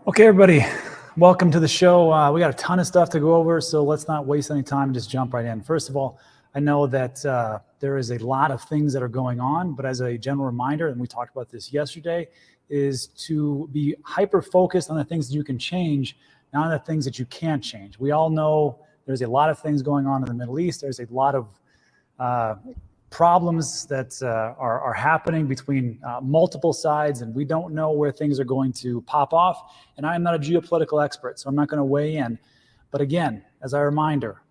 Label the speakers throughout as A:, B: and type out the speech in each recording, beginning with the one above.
A: Okay, everybody, welcome to the show. We got a ton of stuff to go over, so let's not waste any time and just jump right in. First of all, I know that there is a lot of things that are going on, but as a general reminder, and we talked about this yesterday, is to be hyper-focused on the things that you can change, not on the things that you can't change. We all know there's a lot of things going on in the Middle East. There's a lot of problems that are happening between multiple sides, and we don't know where things are going to pop off. And I am not a geopolitical expert, so I'm not going to weigh in. But again, as a reminder,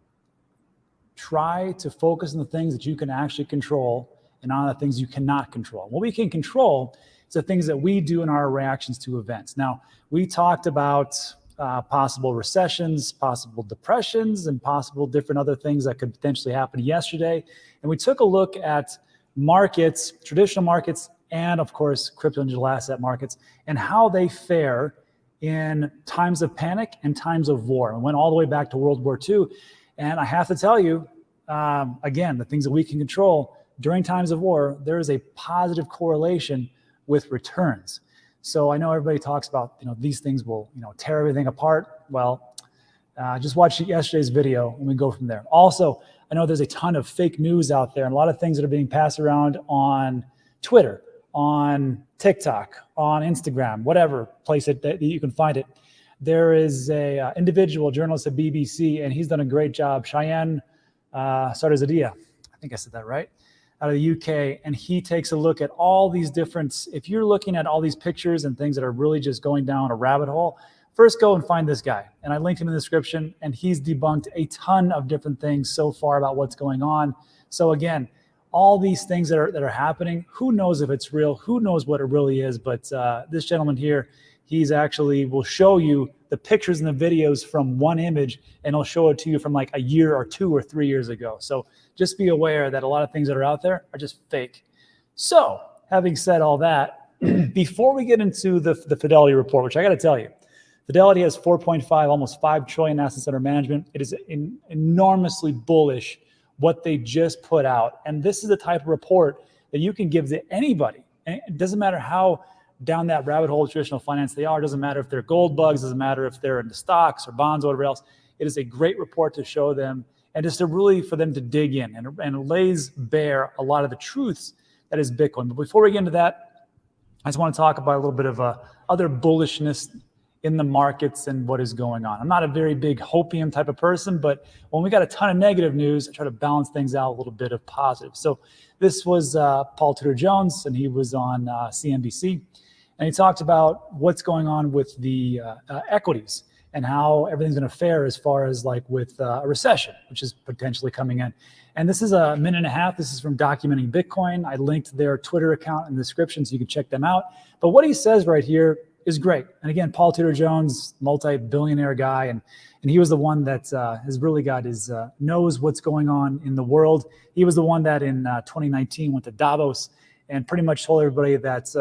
A: try to focus on the things that you can actually control and on the things you cannot control. What we can control is the things that we do in our reactions to events. Now, we talked about possible recessions, possible depressions, and possible different other things that could potentially happen yesterday. And we took a look at markets, traditional markets, and of course, crypto and digital asset markets, and how they fare in times of panic and times of war. And went all the way back to World War II. And I have to tell you, again, the things that we can control during times of war, there is a positive correlation with returns. So I know everybody talks about, these things will, tear everything apart. Well, just watch yesterday's video and we go from there. Also, I know there's a ton of fake news out there and a lot of things that are being passed around on Twitter, on TikTok, on Instagram, whatever place that you can find it. There is a individual journalist at BBC, and he's done a great job, Cheyenne Sardazadia. I think I said that right. Out of the UK, and he takes a look at all these different, if you're looking at all these pictures and things that are really just going down a rabbit hole, first go and find this guy. And I linked him in the description, and he's debunked a ton of different things so far about what's going on. So again, all these things that are happening, who knows if it's real, who knows what it really is, but this gentleman here, he's actually will show you the pictures and the videos from one image, and he'll show it to you from like a year or 2 or 3 years ago. So just be aware that a lot of things that are out there are just fake. So having said all that, before we get into the Fidelity report, which I got to tell you, Fidelity has 4.5, almost 5 trillion assets under management. It is enormously bullish what they just put out. And this is the type of report that you can give to anybody. And it doesn't matter how down that rabbit hole of traditional finance they are. It doesn't matter if they're gold bugs, doesn't matter if they're into stocks or bonds or whatever else. It is a great report to show them and just to really for them to dig in and lays bare a lot of the truths that is Bitcoin. But before we get into that, I just want to talk about a little bit of other bullishness in the markets and what is going on. I'm not a very big hopium type of person, but when we got a ton of negative news, I try to balance things out a little bit of positive. So this was Paul Tudor Jones, and he was on CNBC. And he talked about what's going on with the equities and how everything's going to fare as far as like with a recession, which is potentially coming in. And this is a minute and a half. This is from Documenting Bitcoin. I linked their Twitter account in the description so you can check them out. But what he says right here is great. And again, Paul Tudor Jones, multi-billionaire guy, and he was the one that has really got his knows what's going on in the world. He was the one that in 2019 went to Davos and pretty much told everybody that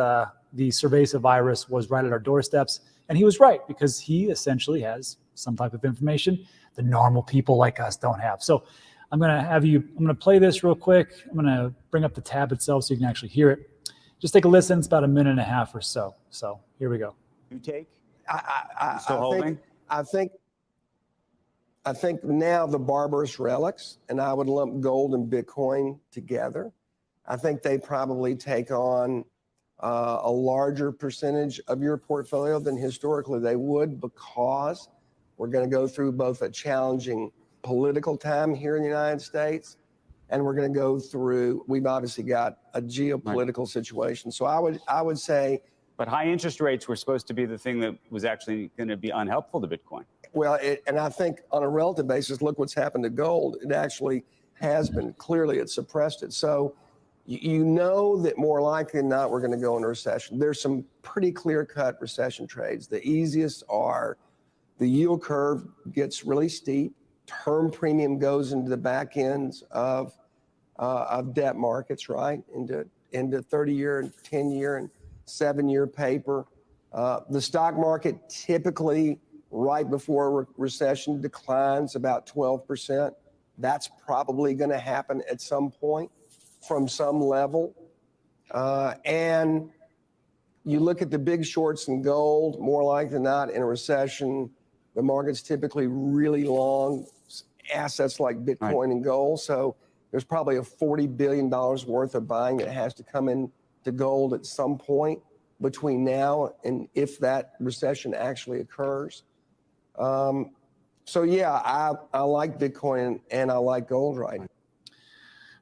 A: the cerveza virus was right at our doorsteps. And he was right, because he essentially has some type of information that normal people like us don't have. So I'm going to play this real quick. I'm going to bring up the tab itself so you can actually hear it. Just take a listen. It's about a minute and a half or so. So here we go.
B: You take?
C: I think now the barbarous relics, and I would lump gold and Bitcoin together. I think they probably take on a larger percentage of your portfolio than historically they would, because we're going to go through both a challenging political time here in the United States, and we're going to go through, we've obviously got a geopolitical situation. So I would say.
B: But high interest rates were supposed to be the thing that was actually going to be unhelpful to Bitcoin.
C: Well, and I think on a relative basis, look what's happened to gold. It actually has been. Clearly, it suppressed it. So you know that more likely than not, we're going to go into recession. There's some pretty clear-cut recession trades. The easiest are the yield curve gets really steep. Term premium goes into the back ends of debt markets, right? Into 30-year and 10-year and 7-year paper. The stock market typically right before a recession declines about 12%. That's probably going to happen at some point from some level. And you look at the big shorts in gold, more likely than not, in a recession, the market's typically really long assets like Bitcoin and gold. So there's probably a $40 billion worth of buying that has to come in to gold at some point between now and if that recession actually occurs. So yeah, I like Bitcoin and I like gold right now.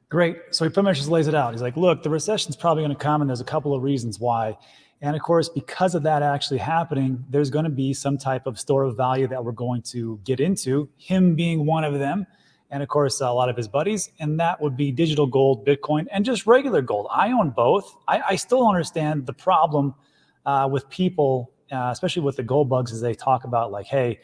A: Great. So he pretty much just lays it out. He's like, look, the recession's probably going to come, and there's a couple of reasons why. And of course, because of that actually happening, there's going to be some type of store of value that we're going to get into, him being one of them, and of course, a lot of his buddies, and that would be digital gold, Bitcoin, and just regular gold. I own both. I still understand the problem with people, especially with the gold bugs, as they talk about like, hey,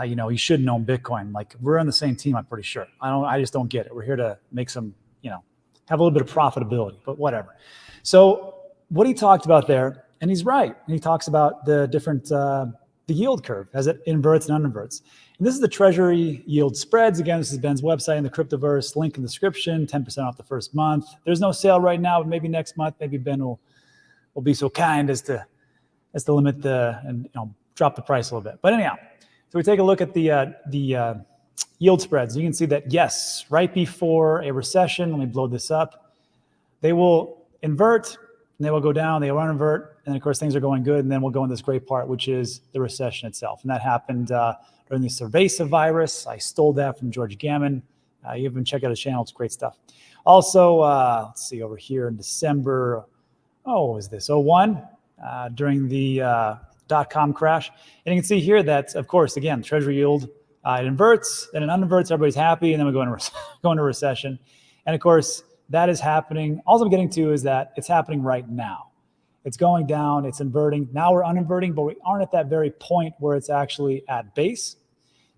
A: you shouldn't own Bitcoin. Like, we're on the same team, I'm pretty sure. I just don't get it. We're here to make some, have a little bit of profitability, but whatever. So what he talked about there, and he's right. And he talks about the different, the yield curve as it inverts and uninverts. And this is the Treasury yield spreads. Again, this is Ben's website in the Cryptoverse, link in the description, 10% off the first month. There's no sale right now, but maybe next month, maybe Ben will be so kind as to limit and drop the price a little bit. But anyhow, so we take a look at the yield spreads. You can see that, yes, right before a recession, let me blow this up, they will invert, and they will go down, they will uninvert, and of course things are going good, and then we'll go in this great part, which is the recession itself. And that happened during the cerveza virus. I stole that from George Gammon. You even check out his channel, it's great stuff. Also, let's see, over here in December, what was this, 01, during the .com crash. And you can see here that, of course, again, Treasury yield, it inverts, then it uninverts, everybody's happy, and then we go into recession. And of course, that is happening. All I'm getting to is that it's happening right now. It's going down, it's inverting. Now we're uninverting, but we aren't at that very point where it's actually at base.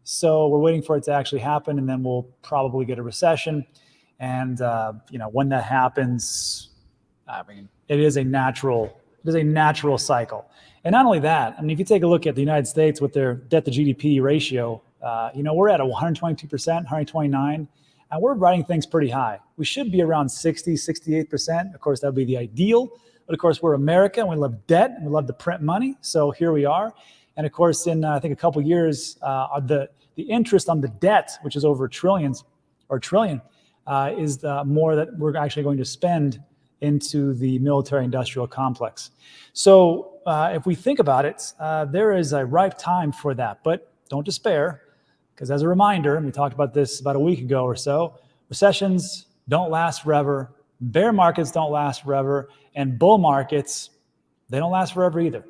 A: So we're waiting for it to actually happen, and then we'll probably get a recession. And when that happens, it is a natural cycle. And not only that, if you take a look at the United States with their debt to GDP ratio, we're at 122%, 129, and we're riding things pretty high. We should be around 60, 68%. Of course, that would be the ideal. But of course, we're America, and we love debt, and we love to print money. So here we are. And of course, in I think a couple years, the interest on the debt, which is over trillion, is more that we're actually going to spend into the military-industrial complex. So if we think about it, there is a ripe time for that. But don't despair, because as a reminder, and we talked about this about a week ago or so, recessions don't last forever, bear markets don't last forever, and bull markets, they don't last forever either.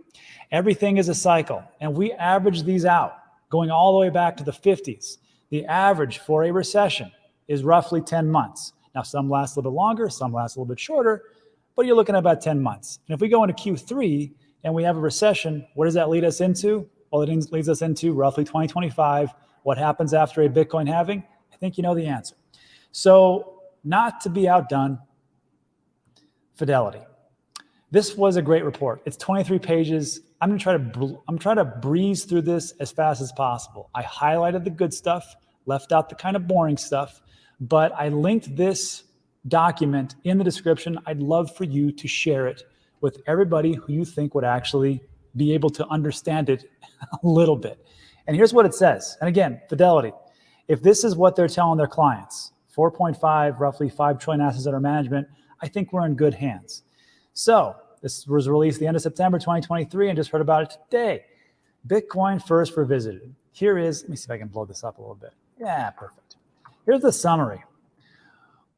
A: Everything is a cycle, and we average these out, going all the way back to the 50s. The average for a recession is roughly 10 months. Now, some last a little bit longer, some last a little bit shorter, but you're looking at about 10 months. And if we go into Q3 and we have a recession, what does that lead us into? Well, it leads us into roughly 2025. What happens after a Bitcoin halving? I think you know the answer. So, not to be outdone, Fidelity. This was a great report. It's 23 pages. I'm trying to breeze through this as fast as possible. I highlighted the good stuff, left out the kind of boring stuff, but I linked this document in the description. I'd love for you to share it with everybody who you think would actually be able to understand it a little bit. And here's what it says. And again, Fidelity, if this is what they're telling their clients, 4.5, roughly 5 trillion assets under management, I think we're in good hands. So this was released the end of September 2023, and just heard about it today. Bitcoin first revisited. Here is, let me see if I can blow this up a little bit. Yeah, perfect. Here's the summary.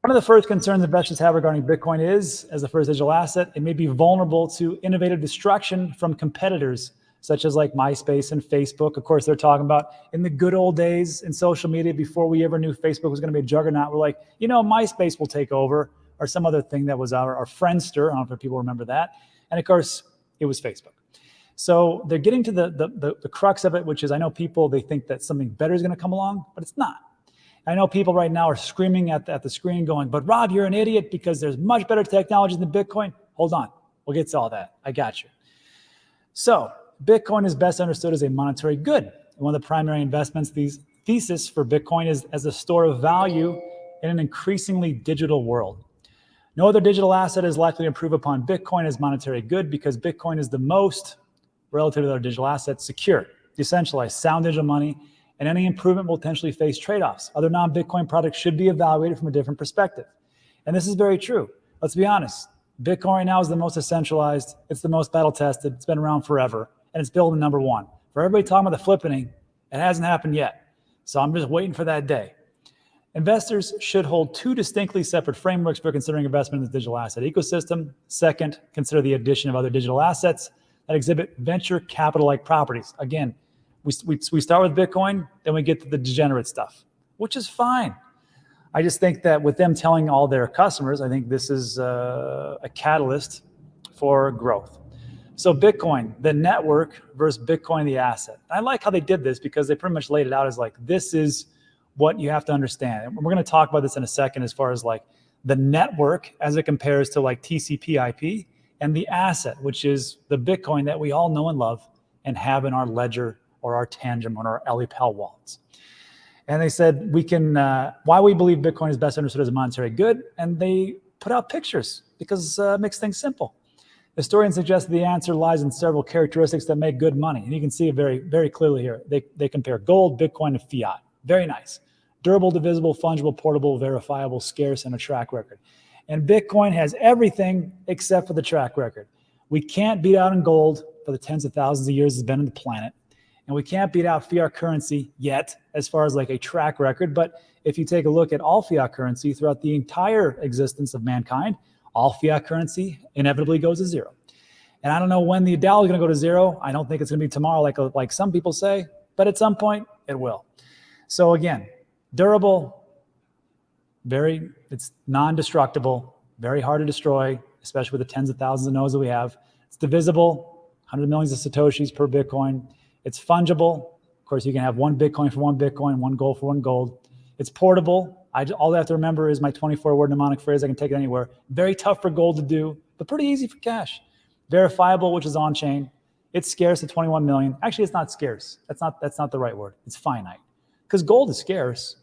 A: One of the first concerns investors have regarding Bitcoin is, as the first digital asset, it may be vulnerable to innovative destruction from competitors, such as like MySpace and Facebook. Of course, they're talking about in the good old days in social media before we ever knew Facebook was going to be a juggernaut. We're like, MySpace will take over, or some other thing that was our Friendster. I don't know if people remember that. And of course, it was Facebook. So they're getting to the crux of it, which is I know people, they think that something better is going to come along, but it's not. I know people right now are screaming at the screen going, but Rob, you're an idiot because there's much better technology than Bitcoin. Hold on. We'll get to all that. I got you. So Bitcoin is best understood as a monetary good. And one of the primary investments, thesis for Bitcoin is as a store of value in an increasingly digital world. No other digital asset is likely to improve upon Bitcoin as monetary good because Bitcoin is the most, relative to other digital assets, secure, decentralized, sound digital money, and any improvement will potentially face trade-offs. Other non-Bitcoin products should be evaluated from a different perspective. And this is very true. Let's be honest. Bitcoin right now is the most decentralized. It's the most battle-tested. It's been around forever, and it's building number one. For everybody talking about the flippening, it hasn't happened yet. So I'm just waiting for that day. Investors should hold two distinctly separate frameworks for considering investment in the digital asset ecosystem. Second, consider the addition of other digital assets that exhibit venture capital-like properties. Again, we start with Bitcoin, then we get to the degenerate stuff, which is fine. I just think that with them telling all their customers, I think this is a catalyst for growth. So Bitcoin, the network versus Bitcoin, the asset. I like how they did this because they pretty much laid it out as like, this is what you have to understand. And we're going to talk about this in a second as far as like the network as it compares to like TCP IP, and the asset, which is the Bitcoin that we all know and love and have in our ledger or our Tangent or our LPL wallets. And they said we can, why we believe Bitcoin is best understood as a monetary good, and they put out pictures because it makes things simple. Historians suggest that the answer lies in several characteristics that make good money. And you can see it very, very clearly here. They compare gold, Bitcoin, and fiat. Very nice. Durable, divisible, fungible, portable, verifiable, scarce, and a track record. And Bitcoin has everything except for the track record. We can't beat out in gold for the tens of thousands of years it's been on the planet. And we can't beat out fiat currency yet as far as like a track record. But if you take a look at all fiat currency throughout the entire existence of mankind, all fiat currency inevitably goes to zero. And I don't know when the dollar is going to go to zero. I don't think it's going to be tomorrow like some people say, but at some point it will. So again, durable, it's non-destructible, very hard to destroy, especially with the tens of thousands of nodes that we have. It's divisible, 100 millions of Satoshis per Bitcoin. It's fungible. Of course, you can have one Bitcoin for one Bitcoin, one gold for one gold. It's portable. All I have to remember is my 24-word mnemonic phrase. I can take it anywhere. Very tough for gold to do, but pretty easy for cash. Verifiable, which is on-chain. It's scarce at 21 million. Actually, it's not scarce. That's not the right word. It's finite. Because gold is scarce,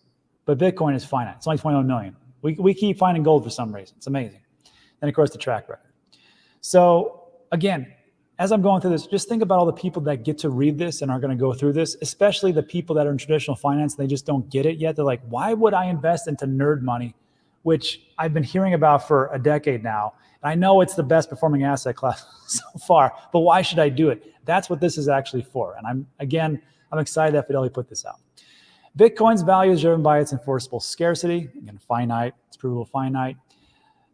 A: but Bitcoin is finite. It's only 21 million. We keep finding gold for some reason. It's amazing. Then, of course, the track record. So, again, as I'm going through this, just think about all the people that get to read this and are going to go through this, especially the people that are in traditional finance. They just don't get it yet. They're like, why would I invest into nerd money, which I've been hearing about for a decade now? And I know it's the best performing asset class so far, but why should I do it? That's what this is actually for. And I'm excited that Fidelity put this out. Bitcoin's value is driven by its enforceable scarcity. Again, finite, it's provable finite,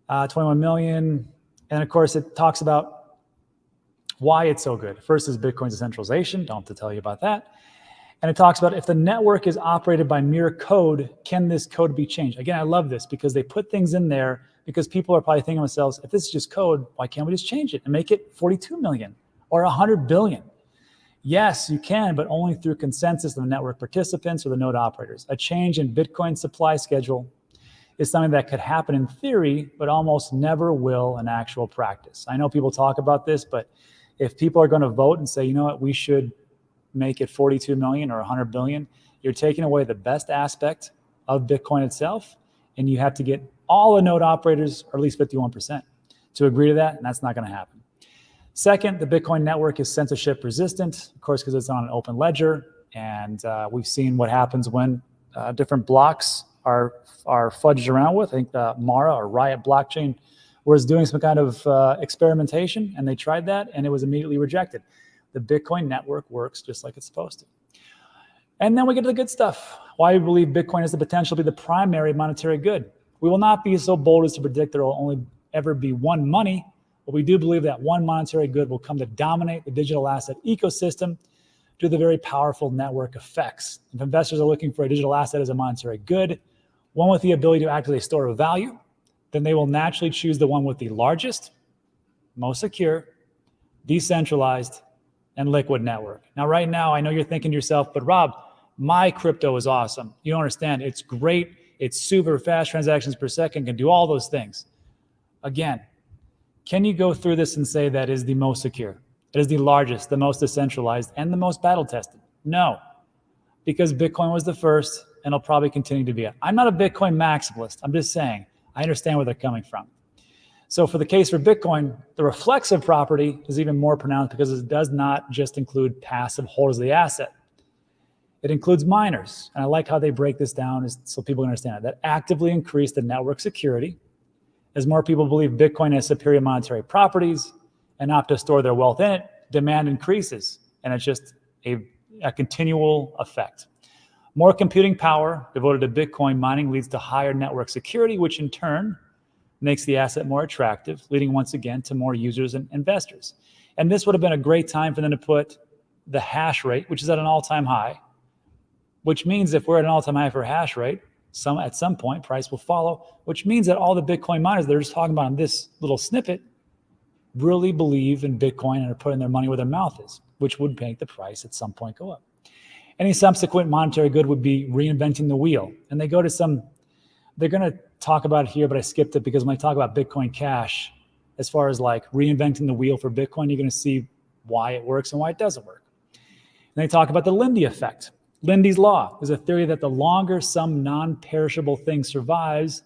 A: 21 million. And of course, it talks about why it's so good. First is Bitcoin's decentralization. Don't have to tell you about that. And it talks about if the network is operated by mere code, can this code be changed? Again, I love this because they put things in there because people are probably thinking to themselves, if this is just code, why can't we just change it and make it 42 million or 100 billion? Yes, you can, but only through consensus of the network participants or the node operators. A change in Bitcoin supply schedule is something that could happen in theory, but almost never will in actual practice. I know people talk about this, but if people are going to vote and say, you know what, we should make it 42 million or 100 billion, you're taking away the best aspect of Bitcoin itself, and you have to get all the node operators, or at least 51%, to agree to that, and that's not going to happen. Second, the Bitcoin network is censorship resistant, of course, because it's on an open ledger, and we've seen what happens when different blocks are fudged around with. I think the Mara or Riot blockchain was doing some kind of experimentation, and they tried that, and it was immediately rejected. The Bitcoin network works just like it's supposed to. And then we get to the good stuff. Why we believe Bitcoin has the potential to be the primary monetary good. We will not be so bold as to predict there will only ever be one money, but we do believe that one monetary good will come to dominate the digital asset ecosystem due to the very powerful network effects. If investors are looking for a digital asset as a monetary good, one with the ability to act as a store of value, then they will naturally choose the one with the largest, most secure, decentralized, and liquid network. Now, right now, I know you're thinking to yourself, but Rob, my crypto is awesome. You don't understand. It's great. It's super fast transactions per second, can do all those things. Again, can you go through this and say that is the most secure? It is the largest, the most decentralized, and the most battle-tested? No, because Bitcoin was the first, and it'll probably continue to be it. I'm not a Bitcoin maximalist. I'm just saying, I understand where they're coming from. So for the case for Bitcoin, the reflexive property is even more pronounced because it does not just include passive holders of the asset. It includes miners. And I like how they break this down so people can understand it, that actively increase the network security. As more people believe Bitcoin has superior monetary properties and opt to store their wealth in it, demand increases. And it's just a continual effect. More computing power devoted to Bitcoin mining leads to higher network security, which in turn makes the asset more attractive, leading once again to more users and investors. And this would have been a great time for them to put the hash rate, which is at an all-time high, which means if we're at an all-time high for hash rate, at some point price will follow, which means that all the Bitcoin miners they're just talking about in this little snippet really believe in Bitcoin and are putting their money where their mouth is, which would make the price at some point go up. Any subsequent monetary good would be reinventing the wheel. And they go to they're going to talk about it here, but I skipped it because when I talk about Bitcoin Cash, as far as like reinventing the wheel for Bitcoin, you're going to see why it works and why it doesn't work. And they talk about the Lindy effect. Lindy's law is a theory that the longer some non-perishable thing survives,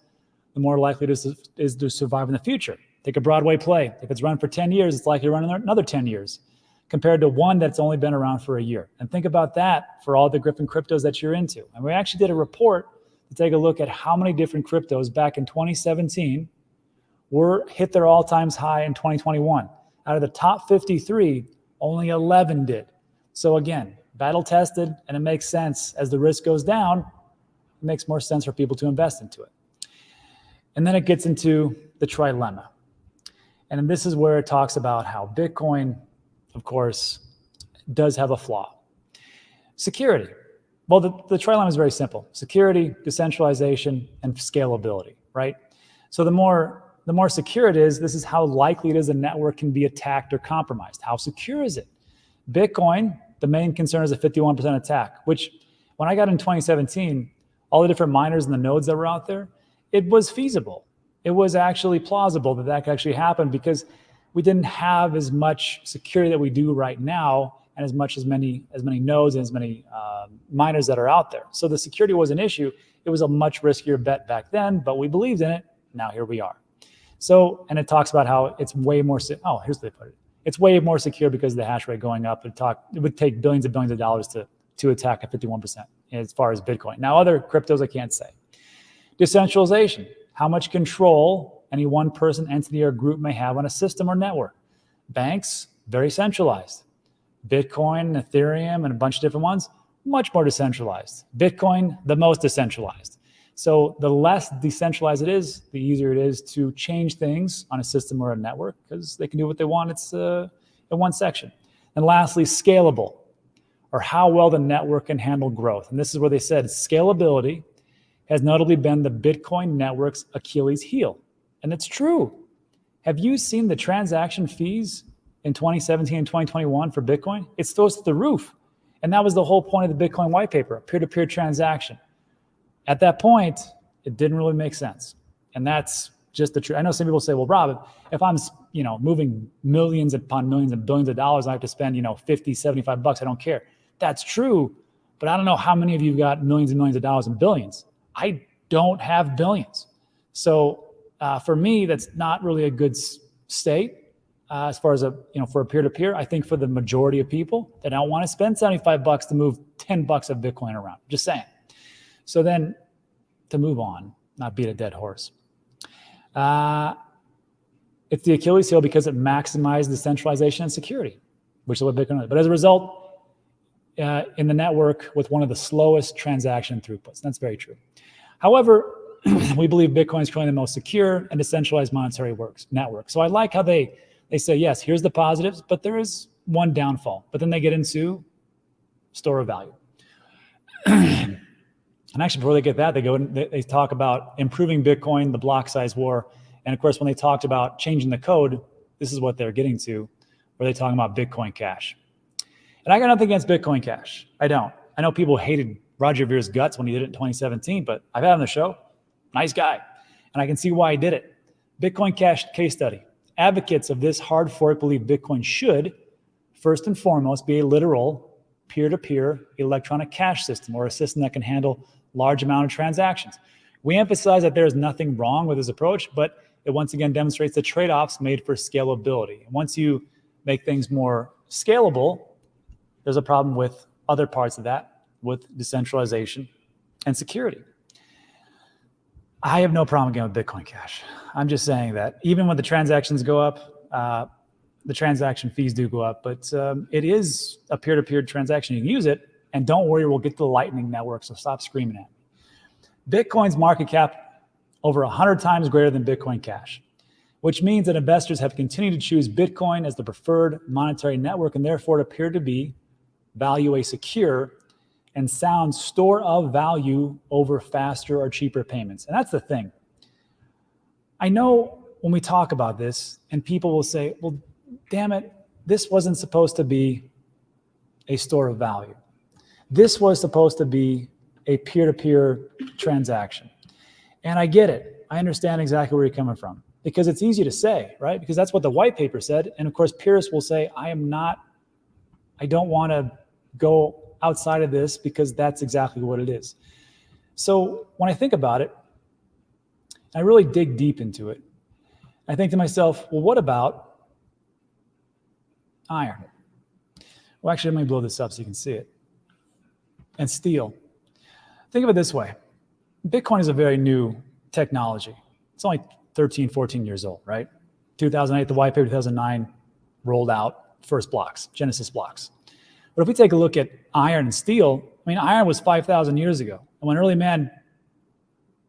A: the more likely it is to survive in the future. Take a Broadway play. If it's run for 10 years, it's likely to run another 10 years compared to one that's only been around for a year. And think about that for all the different cryptos that you're into. And we actually did a report to take a look at how many different cryptos back in 2017 hit their all-time high in 2021. Out of the top 53, only 11 did. So again, battle tested, and it makes sense as the risk goes down, it makes more sense for people to invest into it. And then it gets into the trilemma. And this is where it talks about how Bitcoin, of course, does have a flaw. Security. Well, the trilemma is very simple. Security, decentralization, and scalability, right? So the more secure it is, this is how likely it is a network can be attacked or compromised. How secure is it? Bitcoin, the main concern is a 51% attack, which when I got in 2017, all the different miners and the nodes that were out there, it was feasible. It was actually plausible that could actually happen because we didn't have as much security that we do right now and as many nodes and as many miners that are out there. So the security was an issue. It was a much riskier bet back then, but we believed in it. Now here we are. So, and it talks about how it's way more, here's what they put it. It's way more secure because of the hash rate going up. It would take billions and billions of dollars to attack at 51% as far as Bitcoin. Now, other cryptos I can't say. Decentralization, how much control any one person, entity, or group may have on a system or network. Banks, very centralized. Bitcoin, Ethereum, and a bunch of different ones, much more decentralized. Bitcoin, the most decentralized. So the less decentralized it is, the easier it is to change things on a system or a network because they can do what they want. It's in one section. And lastly, scalable, or how well the network can handle growth. And this is where they said scalability has notably been the Bitcoin network's Achilles heel. And it's true. Have you seen the transaction fees in 2017 and 2021 for Bitcoin? It goes to the roof. And that was the whole point of the Bitcoin white paper, a peer-to-peer transaction. At that point, it didn't really make sense. And that's just the truth. I know some people say, well, Rob, if I'm moving millions upon millions and billions of dollars, I have to spend, $50, $75, I don't care. That's true. But I don't know how many of you got millions and millions of dollars and billions. I don't have billions. So for me, that's not really a good state as far as for a peer-to-peer. I think for the majority of people that don't want to spend $75 to move $10 of Bitcoin around. Just saying. So then to move on, not beat a dead horse. It's the Achilles heel because it maximizes decentralization and security, which is what Bitcoin is. But as a result, in the network with one of the slowest transaction throughputs. That's very true. However, we believe Bitcoin is currently the most secure and decentralized monetary network. So I like how they say, yes, here's the positives, but there is one downfall. But then they get into store of value. And actually, before they get that, they talk about improving Bitcoin, the block size war. And of course, when they talked about changing the code, this is what they're getting to, where they're talking about Bitcoin Cash. And I got nothing against Bitcoin Cash. I don't. I know people hated Roger Vere's guts when he did it in 2017, but I've had him on the show. Nice guy. And I can see why he did it. Bitcoin Cash case study. Advocates of this hard fork believe Bitcoin should, first and foremost, be a literal peer-to-peer electronic cash system, or a system that can handle large amount of transactions. We emphasize that there is nothing wrong with this approach, but it once again demonstrates the trade-offs made for scalability. And once you make things more scalable, there's a problem with other parts of that, with decentralization and security. I have no problem again with Bitcoin Cash. I'm just saying that even when the transactions go up, the transaction fees do go up, but it is a peer-to-peer transaction. You can use it, and don't worry, we'll get to the Lightning Network, so stop screaming at me. Bitcoin's market cap over 100 times greater than Bitcoin Cash, which means that investors have continued to choose Bitcoin as the preferred monetary network, and therefore it appeared to value a secure and sound store of value over faster or cheaper payments. And that's the thing. I know when we talk about this and people will say, well, damn it, this wasn't supposed to be a store of value. This was supposed to be a peer-to-peer transaction. And I get it. I understand exactly where you're coming from because it's easy to say, right? Because that's what the white paper said. And of course, Pierce will say, I don't want to go outside of this because that's exactly what it is. So when I think about it, I really dig deep into it. I think to myself, well, what about iron? Well, actually, let me blow this up so you can see it. And steel. Think of it this way. Bitcoin is a very new technology. It's only 13, 14 years old, right? 2008, the white paper, 2009 rolled out first blocks, Genesis blocks. But if we take a look at iron and steel, I mean, iron was 5,000 years ago. And when early man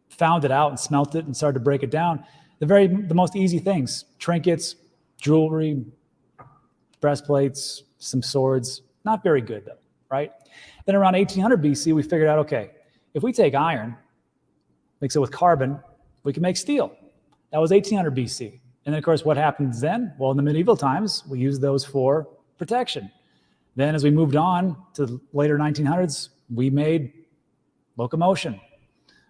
A: found it out and smelt it and started to break it down, the most easy things, trinkets, jewelry, breastplates, some swords, not very good though, right? Then around 1800 BC, we figured out, okay, if we take iron, mix it with carbon, we can make steel. That was 1800 BC. And then of course, what happens then? Well, in the medieval times, we used those for protection. Then as we moved on to the later 1900s, we made locomotion.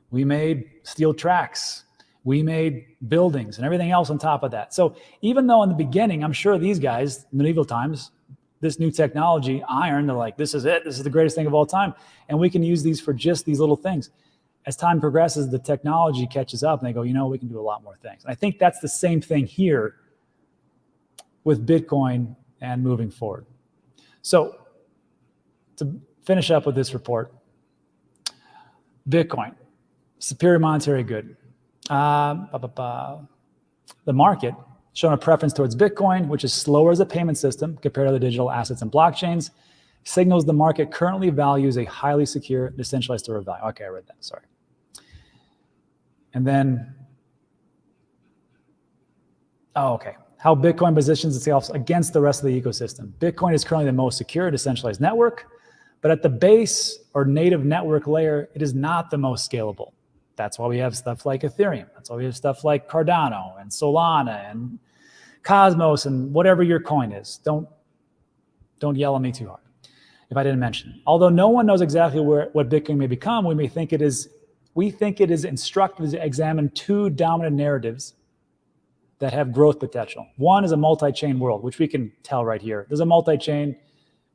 A: We made steel tracks. We made buildings and everything else on top of that. So even though in the beginning, I'm sure these guys, medieval times, this new technology, iron, they're like, this is it. This is the greatest thing of all time. And we can use these for just these little things. As time progresses, the technology catches up and they go, you know, we can do a lot more things. And I think that's the same thing here with Bitcoin and moving forward. So to finish up with this report, Bitcoin, superior monetary good. The market showing a preference towards Bitcoin, which is slower as a payment system compared to other digital assets and blockchains, signals the market currently values a highly secure, decentralized store of value. Okay, I read that, sorry. And then, how Bitcoin positions itself against the rest of the ecosystem. Bitcoin is currently the most secure decentralized network, but at the base or native network layer, it is not the most scalable. That's why we have stuff like Ethereum. That's why we have stuff like Cardano and Solana and Cosmos and whatever your coin is. Don't yell at me too hard if I didn't mention it. Although no one knows exactly what Bitcoin may become, we think it is instructive to examine two dominant narratives that have growth potential. One is a multi-chain world, which we can tell right here. There's a multi-chain.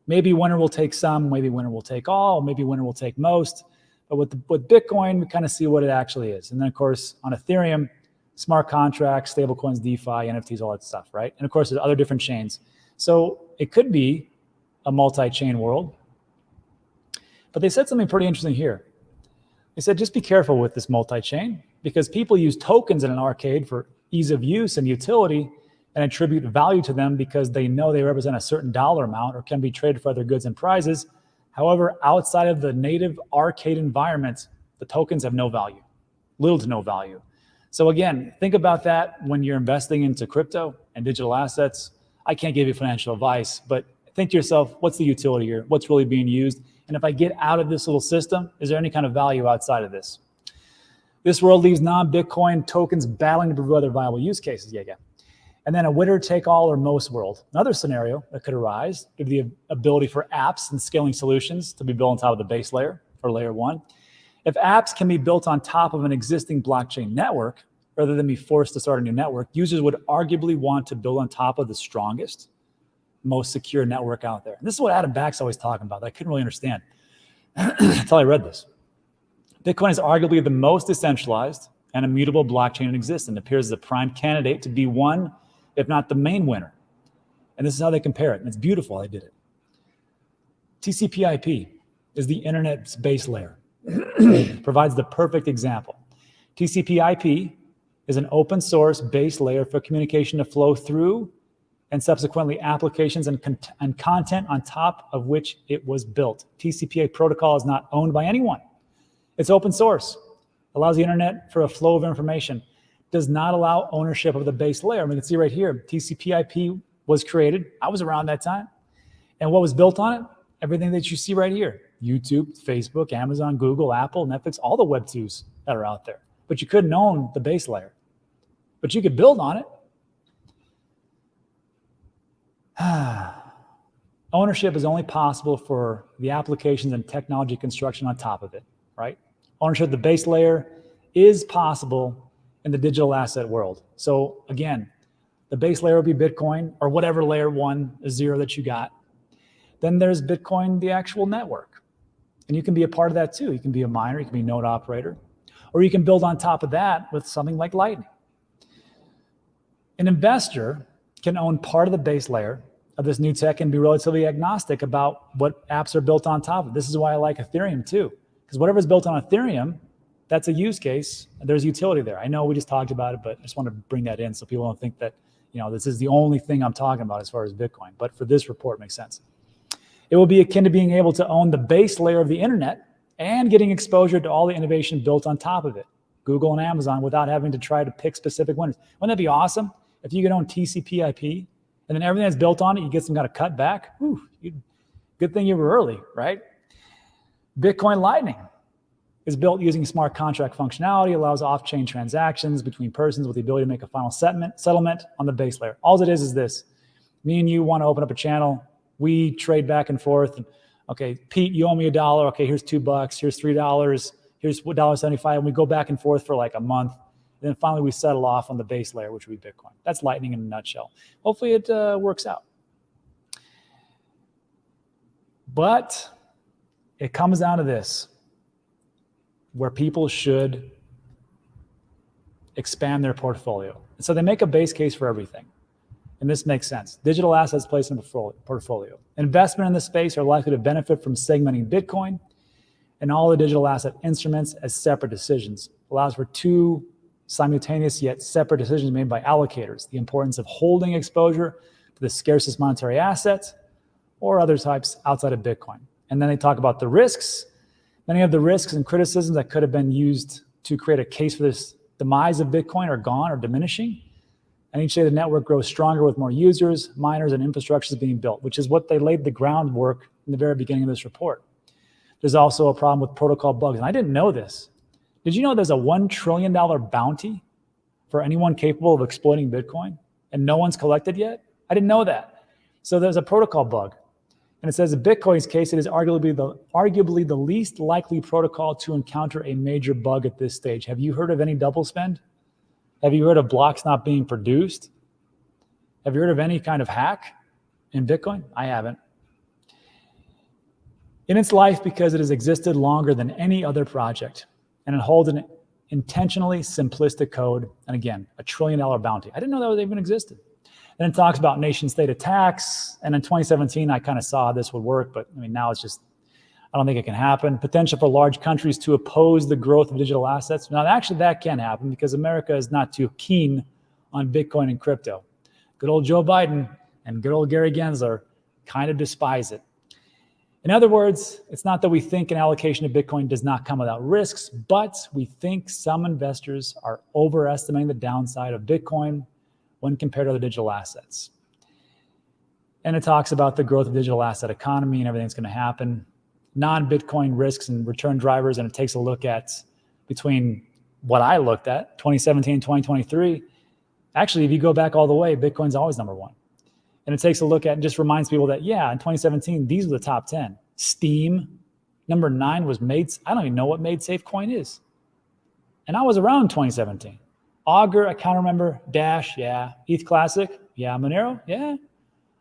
A: Maybe winner will take some, maybe winner will take all, maybe winner will take most. But with Bitcoin, we kind of see what it actually is. And then, of course, on Ethereum, smart contracts, stablecoins, DeFi, NFTs, all that stuff, right? And, of course, there's other different chains. So it could be a multi-chain world. But they said something pretty interesting here. They said, just be careful with this multi-chain because people use tokens in an arcade for ease of use and utility and attribute value to them because they know they represent a certain dollar amount or can be traded for other goods and prizes. However, outside of the native arcade environment, the tokens have no value, little to no value. So again, think about that when you're investing into crypto and digital assets. I can't give you financial advice, but think to yourself, what's the utility here? What's really being used? And if I get out of this little system, is there any kind of value outside of this? This world leaves non-Bitcoin tokens battling to prove other viable use cases. Yeah. And then a winner-take-all or most world. Another scenario that could arise would be the ability for apps and scaling solutions to be built on top of the base layer or layer one. If apps can be built on top of an existing blockchain network, rather than be forced to start a new network, users would arguably want to build on top of the strongest, most secure network out there. And this is what Adam Back's always talking about that I couldn't really understand until I read this. Bitcoin is arguably the most decentralized and immutable blockchain in existence. It appears as a prime candidate to be one, if not the main winner. And this is how they compare it. And it's beautiful, I did it. TCP/IP is the internet's base layer. Provides the perfect example. TCP/IP is an open source base layer for communication to flow through and subsequently applications and content on top of which it was built. TCP/IP protocol is not owned by anyone. It's open source. Allows the internet for a flow of information. Does not allow ownership of the base layer. We can see right here, TCP/IP was created. I was around that time. And what was built on it? Everything that you see right here. YouTube, Facebook, Amazon, Google, Apple, Netflix, all the Web 2s that are out there. But you couldn't own the base layer. But you could build on it. Ownership is only possible for the applications and technology construction on top of it, right? Ownership of the base layer is possible in the digital asset world. So again, the base layer will be Bitcoin or whatever layer 1 is 0 that you got. Then there's Bitcoin, the actual network. And you can be a part of that too. You can be a miner, you can be a node operator, or you can build on top of that with something like Lightning. An investor can own part of the base layer of this new tech and be relatively agnostic about what apps are built on top of it. This is why I like Ethereum too, because whatever's built on Ethereum, that's a use case. There's utility there. I know we just talked about it, but I just want to bring that in so people don't think that, you know, this is the only thing I'm talking about as far as Bitcoin. But for this report, it makes sense. It will be akin to being able to own the base layer of the internet and getting exposure to all the innovation built on top of it, Google and Amazon, without having to try to pick specific winners. Wouldn't that be awesome if you could own TCP/IP and then everything that's built on it, you get some kind of cut back? Whew, good thing you were early, right? Bitcoin Lightning is built using smart contract functionality, allows off-chain transactions between persons with the ability to make a final settlement on the base layer. All it is this. Me and you want to open up a channel. We trade back and forth. Okay, Pete, you owe me $1. Okay, here's $2. Here's $3. Here's $1.75. And we go back and forth for like a month. And then finally we settle off on the base layer, which would be Bitcoin. That's Lightning in a nutshell. Hopefully it works out. But it comes down to this, where people should expand their portfolio. And so they make a base case for everything. And this makes sense. Digital assets placed in a portfolio. Investment in this space are likely to benefit from segmenting Bitcoin and all the digital asset instruments as separate decisions. Allows for two simultaneous yet separate decisions made by allocators. The importance of holding exposure to the scarcest monetary assets or other types outside of Bitcoin. And then they talk about the risks. Many of the risks and criticisms that could have been used to create a case for this demise of Bitcoin are gone or diminishing. And each day the network grows stronger with more users, miners, and infrastructures being built, which is what they laid the groundwork in the very beginning of this report. There's also a problem with protocol bugs. And I didn't know this. Did you know there's a $1 trillion bounty for anyone capable of exploiting Bitcoin? And no one's collected yet? I didn't know that. So there's a protocol bug. And it says in Bitcoin's case, it is arguably the least likely protocol to encounter a major bug at this stage. Have you heard of any double spend? Have you heard of blocks not being produced? Have you heard of any kind of hack in Bitcoin? I haven't. In its life, because it has existed longer than any other project, and it holds an intentionally simplistic code, and again, $1 trillion bounty. I didn't know that even existed. Then it talks about nation-state attacks, and in 2017, I kind of saw how this would work, but I mean, now it's just, I don't think it can happen. Potential for large countries to oppose the growth of digital assets. Now, actually, that can happen because America is not too keen on Bitcoin and crypto. Good old Joe Biden and good old Gary Gensler kind of despise it. In other words, it's not that we think an allocation of Bitcoin does not come without risks, but we think some investors are overestimating the downside of Bitcoin when compared to other digital assets. And it talks about the growth of digital asset economy and everything that's going to happen, non-Bitcoin risks and return drivers, and it takes a look at between what I looked at, 2017 and 2023. Actually, if you go back all the way, Bitcoin's always number one. And it takes a look at and just reminds people that, yeah, in 2017, these were the top 10. Steam, number 9 was Made. I don't even know what Made Safe Coin is. And I was around in 2017. Augur, I can't remember. Dash, yeah. ETH Classic, yeah. Monero, yeah.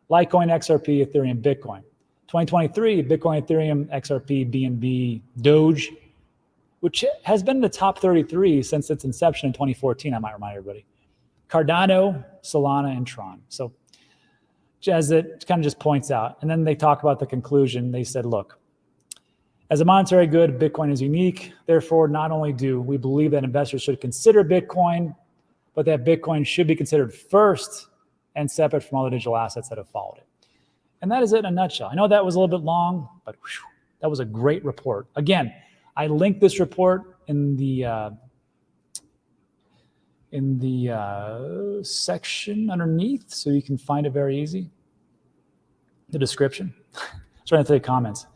A: Litecoin, XRP, Ethereum, Bitcoin. 2023, Bitcoin, Ethereum, XRP, BNB, Doge. which has been in the top 33 since its inception in 2014, I might remind everybody. Cardano, Solana, and Tron. So as it kind of just points out, and then they talk about the conclusion. They said, look, as a monetary good, Bitcoin is unique. Therefore, not only do we believe that investors should consider Bitcoin, but that Bitcoin should be considered first and separate from all the digital assets that have followed it. And that is it in a nutshell. I know that was a little bit long, but whew, that was a great report. Again, I linked this report in the section underneath, so you can find it very easy. The description. Trying to take comments.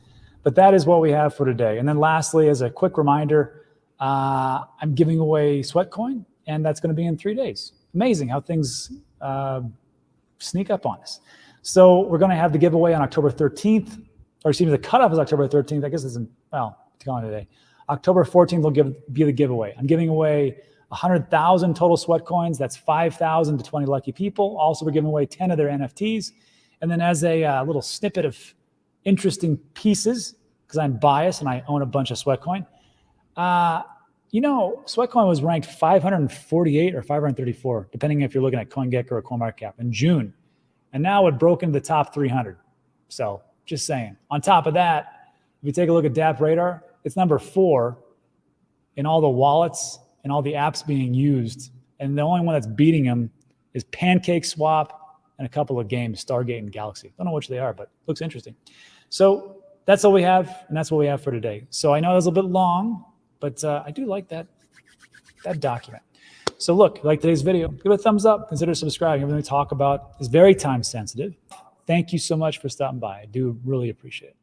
A: But that is what we have for today. And then lastly, as a quick reminder, I'm giving away Sweatcoin, and that's going to be in 3 days. Amazing how things sneak up on us. So we're going to have the giveaway on October 13th, or excuse me, the cutoff is October 13th. I guess it's on today. October 14th will be the giveaway. I'm giving away 100,000 total Sweatcoins. That's 5,000 to 20 lucky people. Also, we're giving away 10 of their NFTs. And then as a little snippet of interesting pieces, because I'm biased and I own a bunch of Sweatcoin, Sweatcoin was ranked 548 or 534, depending if you're looking at CoinGecko or CoinMarketCap in June. And now it broke into the top 300. So just saying. On top of that, if you take a look at DApp Radar, it's number 4 in all the wallets and all the apps being used. And the only one that's beating them is PancakeSwap and a couple of games, Stargate and Galaxy. Don't know which they are, but looks interesting. So that's all we have, and that's what we have for today. So I know that was a bit long, but I do like that document. So look, if you like today's video, give it a thumbs up, consider subscribing. Everything we talk about is very time sensitive. Thank you so much for stopping by. I do really appreciate it.